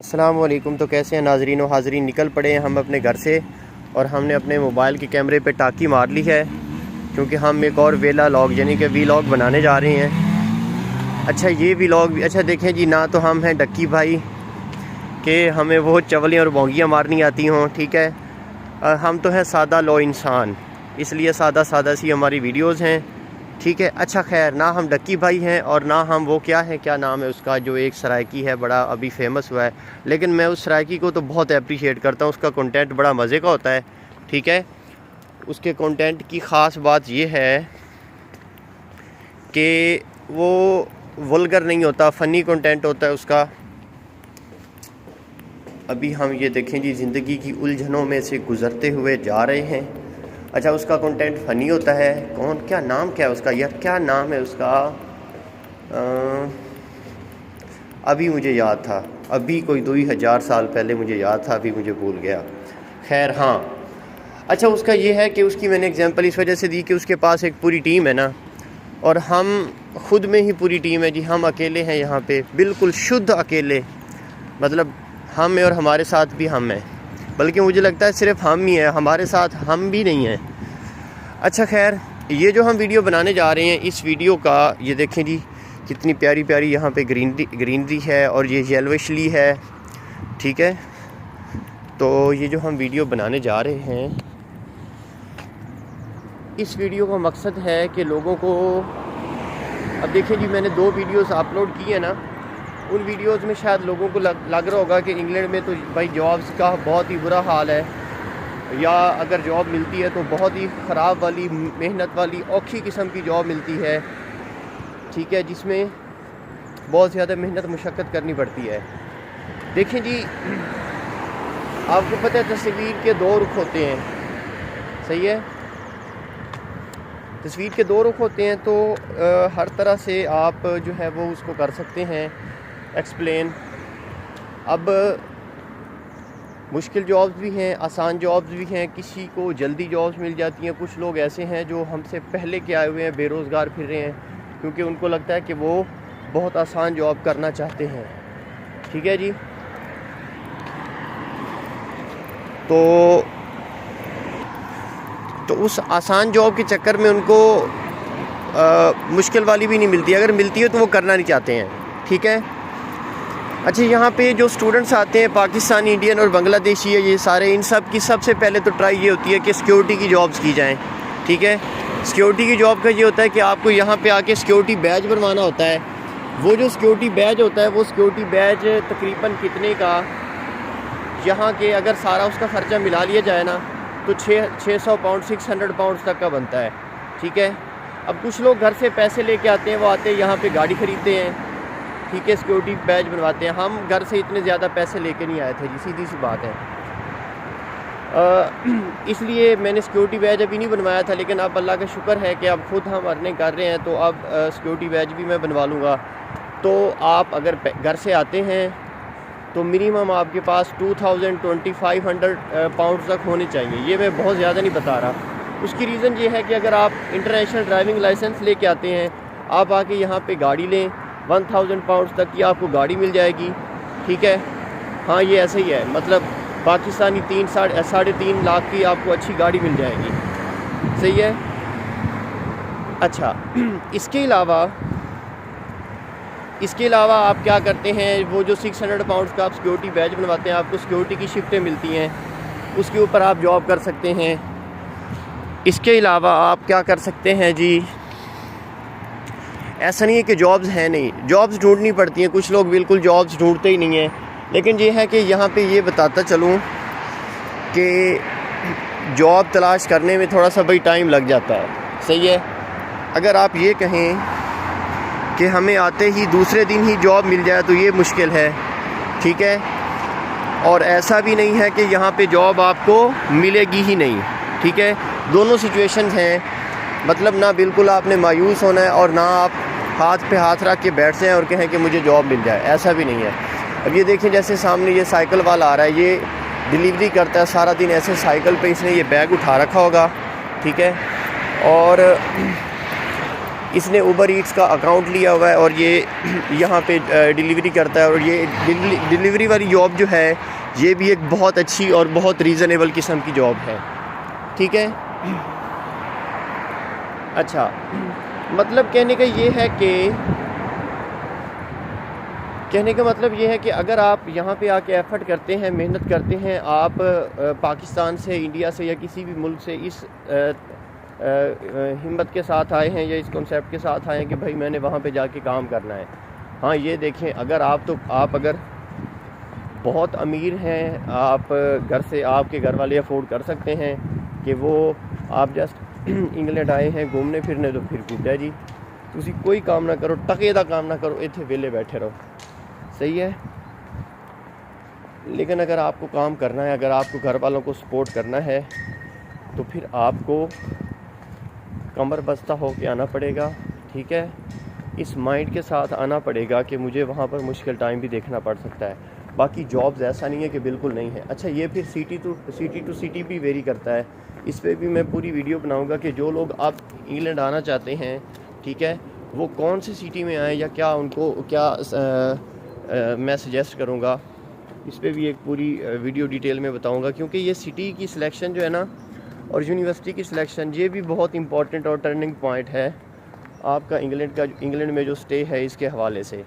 अस्सलामुअलैकुम। तो कैसे हैं नाजरीन व हाज़रीन। निकल पड़े हैं हम अपने घर से और हमने अपने मोबाइल के कैमरे पे टाकी मार ली है क्योंकि हम एक और वेला लॉग यानी कि वीलॉग बनाने जा रहे हैं। अच्छा ये वीलॉग भी अच्छा देखें जी, ना तो हम हैं डक्की भाई कि हमें वो चवलियाँ और बोंगियाँ मारनी आती हों, ठीक है। हम तो हैं सादा लो इंसान, इसलिए सादा सादा सी हमारी वीडियोज़ हैं, ठीक है। अच्छा खैर, ना हम डक्की भाई हैं और ना हम वो क्या नाम है उसका जो एक सराइकी है बड़ा अभी फेमस हुआ है, लेकिन मैं उस सराइकी को तो बहुत अप्रिशिएट करता हूँ। उसका कंटेंट बड़ा मज़े का होता है, ठीक है। उसके कंटेंट की ख़ास बात ये है कि वो वल्गर नहीं होता, फ़नी कंटेंट होता है उसका। अभी हम ये देखें जी, ज़िंदगी की उलझनों में से गुज़रते हुए जा रहे हैं। अच्छा उसका कंटेंट फ़नी होता है। क्या नाम है उसका यार, क्या नाम है उसका? अभी मुझे याद था, अभी कोई 2000 साल पहले मुझे याद था, अभी मुझे भूल गया। खैर हाँ, अच्छा उसका ये है कि उसकी मैंने एग्जांपल इस वजह से दी कि उसके पास एक पूरी टीम है ना, और हम ख़ुद में ही पूरी टीम है जी। हम अकेले हैं यहाँ पे, बिल्कुल शुद्ध अकेले, मतलब हम हैं और हमारे साथ भी हम हैं, बल्कि मुझे लगता है सिर्फ हम ही हैं, हमारे साथ हम भी नहीं हैं। अच्छा खैर, ये जो हम वीडियो बनाने जा रहे हैं, इस वीडियो का ये देखें जी, कितनी प्यारी प्यारी यहाँ पे ग्रीनरी है और ये येलोइशली है, ठीक है। तो ये जो हम वीडियो बनाने जा रहे हैं, इस वीडियो का मकसद है कि लोगों को, अब देखिए जी, मैंने 2 वीडियोस अपलोड किए हैं ना, उन वीडियोस में शायद लोगों को लग रहा होगा कि इंग्लैंड में तो भाई जॉब्स का बहुत ही बुरा हाल है, या अगर जॉब मिलती है तो बहुत ही ख़राब वाली, मेहनत वाली, औखी किस्म की जॉब मिलती है, ठीक है, जिसमें बहुत ज़्यादा मेहनत मुशक्क़त करनी पड़ती है। देखें जी, आपको पता है तस्वीर के 2 रुख होते हैं, सही है। तस्वीर के 2 रुख होते हैं, तो हर तरह से आप जो है वो उसको कर सकते हैं एक्सप्लेन। अब मुश्किल जॉब्स भी हैं, आसान जॉब्स भी हैं, किसी को जल्दी जॉब्स मिल जाती हैं। कुछ लोग ऐसे हैं जो हमसे पहले के आए हुए हैं, बेरोज़गार फिर रहे हैं, क्योंकि उनको लगता है कि वो बहुत आसान जॉब करना चाहते हैं, ठीक है जी। तो उस आसान जॉब के चक्कर में उनको मुश्किल वाली भी नहीं मिलती, अगर मिलती है तो वो करना नहीं चाहते हैं, ठीक है। अच्छा यहाँ पे जो स्टूडेंट्स आते हैं, पाकिस्तानी, इंडियन और बांग्लादेशी है, ये सारे, इन सब की सबसे पहले तो ट्राई ये होती है कि सिक्योरिटी की जॉब्स की जाएँ, ठीक है। सिक्योरिटी की जॉब का ये होता है कि आपको यहाँ पे आके सिक्योरिटी बैज बनवाना होता है। वो जो सिक्योरिटी बैज होता है, वो सिक्योरिटी बैज तकरीबन कितने का, यहाँ के अगर सारा उसका ख़र्चा मिला लिया जाए ना, तो 600 पाउंड, 600 पाउंड तक का बनता है, ठीक है। अब कुछ लोग घर से पैसे लेके आते हैं, वो आते हैं यहाँ पे गाड़ी ख़रीदते हैं, ठीक है, सिक्योरिटी बैज बनवाते हैं। हम घर से इतने ज़्यादा पैसे लेके नहीं आए थे जी, सीधी सी बात है। इसलिए मैंने सिक्योरिटी बैज अभी नहीं बनवाया था, लेकिन अब अल्लाह का शुक्र है कि अब ख़ुद हम अर्निंग कर रहे हैं, तो अब सिक्योरिटी बैज भी मैं बनवा लूँगा। तो आप अगर घर से आते हैं तो मिनिमम आपके पास 2500 पाउंड तक होने चाहिए। ये मैं बहुत ज़्यादा नहीं बता रहा। उसकी रीज़न ये है कि अगर आप इंटरनेशनल ड्राइविंग लाइसेंस लेके आते हैं, आप आके यहाँ पे गाड़ी लें, 1000 पाउंड तक की आपको गाड़ी मिल जाएगी, ठीक है। हाँ ये ऐसे ही है, मतलब पाकिस्तानी 3-3.5 लाख की आपको अच्छी गाड़ी मिल जाएगी, सही है। अच्छा इसके अलावा आप क्या करते हैं, वो जो 600 पाउंड का आप सिक्योरिटी बैज बनवाते हैं, आपको सिक्योरिटी की शिफ्टें मिलती हैं, उसके ऊपर आप जॉब कर सकते हैं। इसके अलावा आप क्या कर सकते हैं जी, ऐसा नहीं है कि जॉब्स हैं नहीं, जॉब्स ढूंढनी पड़ती हैं। कुछ लोग बिल्कुल जॉब्स ढूंढते ही नहीं हैं, लेकिन ये है कि यहाँ पे ये बताता चलूँ कि जॉब तलाश करने में थोड़ा सा भाई टाइम लग जाता है, सही है। अगर आप ये कहें कि हमें आते ही दूसरे दिन ही जॉब मिल जाए तो ये मुश्किल है, ठीक है। और ऐसा भी नहीं है कि यहाँ पे जॉब आपको मिलेगी ही नहीं, ठीक है। दोनों सिचुएशंस हैं, मतलब ना बिल्कुल आपने मायूस होना है और ना आप हाथ पे हाथ रख के बैठ जाएं और कहें कि मुझे जॉब मिल जाए, ऐसा भी नहीं है। अब ये देखिए, जैसे सामने ये साइकिल वाला आ रहा है, ये डिलीवरी करता है सारा दिन ऐसे साइकिल पे, इसने ये बैग उठा रखा होगा, ठीक है। और इसने उबर ईट्स का अकाउंट लिया हुआ है और ये यहाँ पे डिलीवरी करता है। और ये डिलीवरी वाली जॉब जो है ये भी एक बहुत अच्छी और बहुत रीज़नेबल किस्म की जॉब है, ठीक है। अच्छा, मतलब कहने का मतलब ये है कि अगर आप यहाँ पे आके एफ़र्ट करते हैं, मेहनत करते हैं, आप पाकिस्तान से, इंडिया से या किसी भी मुल्क से इस हिम्मत के साथ आए हैं या इस कॉन्सेप्ट के साथ आए हैं कि भाई मैंने वहाँ पे जाके काम करना है। हाँ, ये देखें, अगर आप अगर बहुत अमीर हैं, आप घर से, आपके घर वाले अफोर्ड कर सकते हैं कि वो आप जस्ट इंग्लैंड आए हैं घूमने फिरने, तो फिर गुड है जी, तुसी कोई काम ना करो, टके दा काम ना करो, इत्थे वेले बैठे रहो, सही है। लेकिन अगर आपको काम करना है, अगर आपको घर वालों को सपोर्ट करना है, तो फिर आपको कमर बस्ता हो के आना पड़ेगा, ठीक है। इस माइंड के साथ आना पड़ेगा कि मुझे वहाँ पर मुश्किल टाइम भी देखना पड़ सकता है। बाकी जॉब्स ऐसा नहीं है कि बिल्कुल नहीं है। अच्छा, ये फिर सिटी टू सिटी भी वेरी करता है। इस पर भी मैं पूरी वीडियो बनाऊंगा कि जो लोग आप इंग्लैंड आना चाहते हैं, ठीक है, वो कौन सी सिटी में आए या क्या उनको मैं सजेस्ट करूँगा, इस पर भी एक पूरी वीडियो डिटेल में बताऊँगा। क्योंकि ये सिटी की सिलेक्शन जो है ना, और यूनिवर्सिटी की सिलेक्शन, ये भी बहुत इंपॉर्टेंट और टर्निंग पॉइंट है आपका इंग्लैंड में जो स्टे है इसके हवाले से।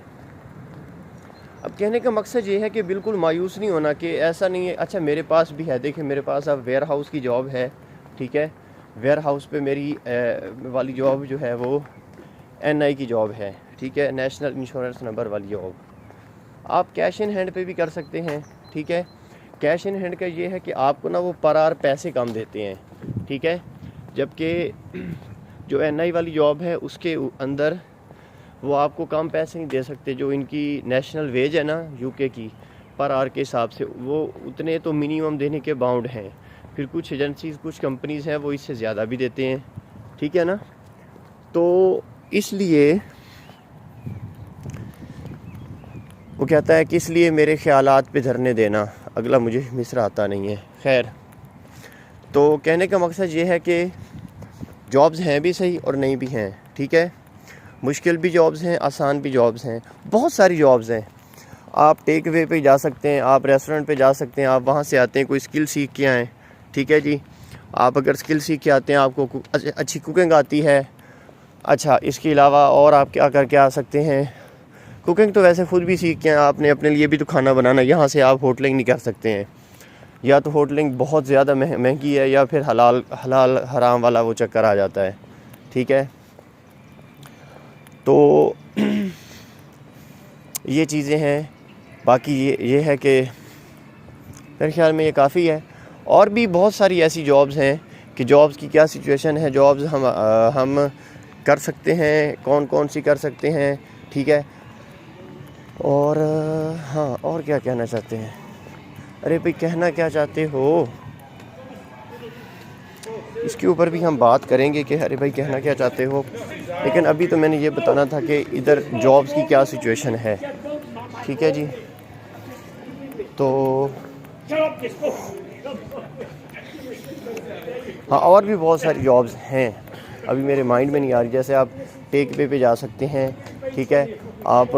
अब कहने का मकसद ये है कि बिल्कुल मायूस नहीं होना कि ऐसा नहीं है। अच्छा, मेरे पास भी है, देखिए मेरे पास अब वेयर हाउस की जॉब है, ठीक है। वेयर हाउस पे मेरी वाली जॉब जो है वो NI की जॉब है, ठीक है, नेशनल इंश्योरेंस नंबर वाली जॉब। आप कैश इन हैंड पे भी कर सकते हैं, ठीक है। कैश इन हैंड का ये है कि आपको ना वो पर आवर पैसे कम देते हैं, ठीक है। जबकि जो NI वाली जॉब है उसके अंदर वो आपको कम पैसे नहीं दे सकते। जो इनकी नेशनल वेज है ना UK की, पर आवर के हिसाब से वो उतने तो मिनिमम देने के बाउंड हैं। फिर कुछ एजेंसीज़, कुछ कंपनीज़ हैं वो इससे ज़्यादा भी देते हैं, ठीक है ना। तो इसलिए वो कहता है कि इसलिए मेरे ख्यालात पे धरने देना, अगला मुझे मिसरा आता नहीं है। खैर, तो कहने का मकसद ये है कि जॉब्स हैं भी सही और नहीं भी हैं, ठीक है। मुश्किल भी जॉब्स हैं, आसान भी जॉब्स हैं, बहुत सारी जॉब्स हैं। आप टेक वे पे जा सकते हैं, आप रेस्टोरेंट पे जा सकते हैं, आप वहाँ से आते हैं कोई स्किल सीख के आएँ, ठीक है जी। आप अगर स्किल सीख के आते हैं, आपको अच्छी कुकिंग आती है, अच्छा, इसके अलावा और आप क्या करके आ सकते हैं, कुकिंग तो वैसे ख़ुद भी सीख के आपने अपने लिए भी तो खाना बनाना। यहाँ से आप होटलिंग नहीं कर सकते हैं, या तो होटलिंग बहुत ज़्यादा महंगी है या फिर हलाल हराम वाला वो चक्कर आ जाता है, ठीक है। तो ये चीज़ें हैं। बाकी ये है कि मेरे ख्याल में ये काफ़ी है। और भी बहुत सारी ऐसी जॉब्स हैं कि जॉब्स की क्या सिचुएशन है, जॉब्स हम कर सकते हैं, कौन कौन सी कर सकते हैं, ठीक है। और हाँ, और क्या कहना चाहते हैं? अरे भाई, कहना क्या चाहते हो, इसके ऊपर भी हम बात करेंगे कि अरे भाई कहना क्या चाहते हो। लेकिन अभी तो मैंने ये बताना था कि इधर जॉब्स की क्या सिचुएशन है, ठीक है जी। तो हाँ, और भी बहुत सारी जॉब्स हैं, अभी मेरे माइंड में नहीं आ रही। जैसे आप टेक पे जा सकते हैं, ठीक है। आप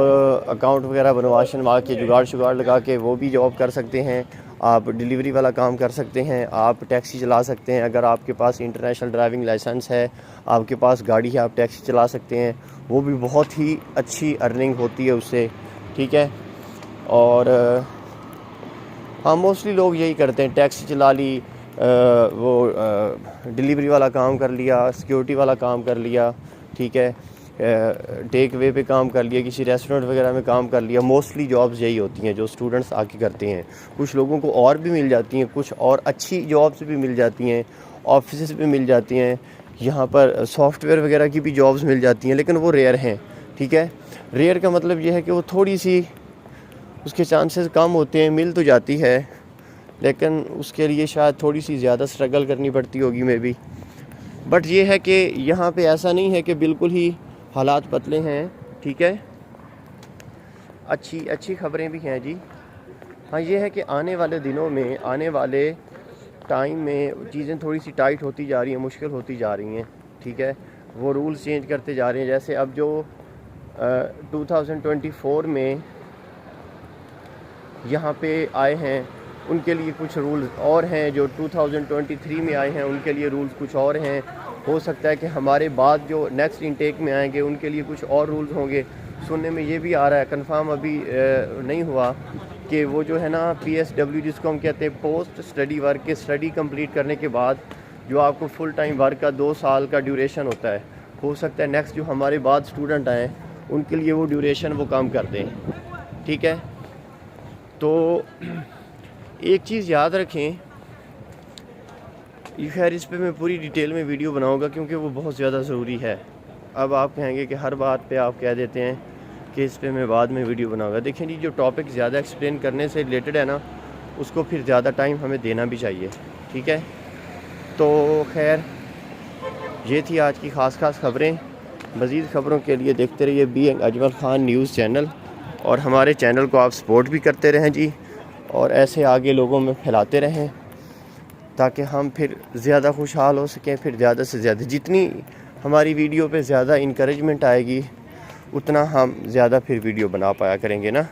अकाउंट वगैरह बनवा के जुगाड़ लगा के वो भी जॉब कर सकते हैं। आप डिलीवरी वाला काम कर सकते हैं, आप टैक्सी चला सकते हैं। अगर आपके पास इंटरनेशनल ड्राइविंग लाइसेंस है, आपके पास गाड़ी है, आप टैक्सी चला सकते हैं। वो भी बहुत ही अच्छी अर्निंग होती है उससे, ठीक है। और हाँ, मोस्टली लोग यही करते हैं, टैक्सी चला ली, डिलीवरी वाला काम कर लिया, सिक्योरिटी वाला काम कर लिया, ठीक है, टेक वे पे काम कर लिया, किसी रेस्टोरेंट वगैरह में काम कर लिया। मोस्टली जॉब्स यही होती हैं जो स्टूडेंट्स आके करते हैं। कुछ लोगों को और भी मिल जाती हैं, कुछ और अच्छी जॉब्स भी मिल जाती हैं, ऑफिस भी मिल जाती हैं, यहाँ पर सॉफ्टवेयर वगैरह की भी जॉब्स मिल जाती हैं, लेकिन वो रेयर हैं, ठीक है। रेयर का मतलब ये है कि वो थोड़ी सी उसके चांसेस कम होते हैं, मिल तो जाती है, लेकिन उसके लिए शायद थोड़ी सी ज़्यादा स्ट्रगल करनी पड़ती होगी मे बी। बट ये है कि यहाँ पे ऐसा नहीं है कि बिल्कुल ही हालात पतले हैं, ठीक है। अच्छी खबरें भी हैं जी। हाँ, ये है कि आने वाले दिनों में, आने वाले टाइम में चीज़ें थोड़ी सी टाइट होती जा रही हैं, मुश्किल होती जा रही हैं, ठीक है। वो रूल्स चेंज करते जा रहे हैं। जैसे अब जो 2024 में यहाँ पे आए हैं उनके लिए कुछ रूल्स और हैं, जो 2023 में आए हैं उनके लिए रूल्स कुछ और हैं। हो सकता है कि हमारे बाद जो नेक्स्ट इनटेक में आएंगे उनके लिए कुछ और रूल्स होंगे। सुनने में ये भी आ रहा है, कंफर्म अभी नहीं हुआ, कि वो जो है ना PSW जिसको हम कहते हैं पोस्ट स्टडी वर्क, के स्टडी कंप्लीट करने के बाद जो आपको फुल टाइम वर्क का 2 साल का ड्यूरेशन होता है, हो सकता है नेक्स्ट जो हमारे बाद स्टूडेंट आएँ उनके लिए वो ड्यूरेशन वो कम कर दें। ठीक है, तो एक चीज़ याद रखें, खैर इस पे मैं पूरी डिटेल में वीडियो बनाऊंगा क्योंकि वो बहुत ज़्यादा ज़रूरी है। अब आप कहेंगे कि हर बात पे आप कह देते हैं कि इस पे मैं बाद में वीडियो बनाऊंगा। देखें जी, जो टॉपिक ज़्यादा एक्सप्लेन करने से रिलेटेड है ना, उसको फिर ज़्यादा टाइम हमें देना भी चाहिए। ठीक है, तो खैर ये थी आज की ख़ास खबरें। मज़ीद ख़बरों के लिए देखते रहिए being Ajmal Khan news channel, और हमारे चैनल को आप सपोर्ट भी करते रहें जी, और ऐसे आगे लोगों में फैलाते रहें ताकि हम फिर ज़्यादा खुशहाल हो सकें। फिर ज़्यादा से ज़्यादा जितनी हमारी वीडियो पे ज़्यादा इंकरेजमेंट आएगी उतना हम ज़्यादा फिर वीडियो बना पाया करेंगे ना।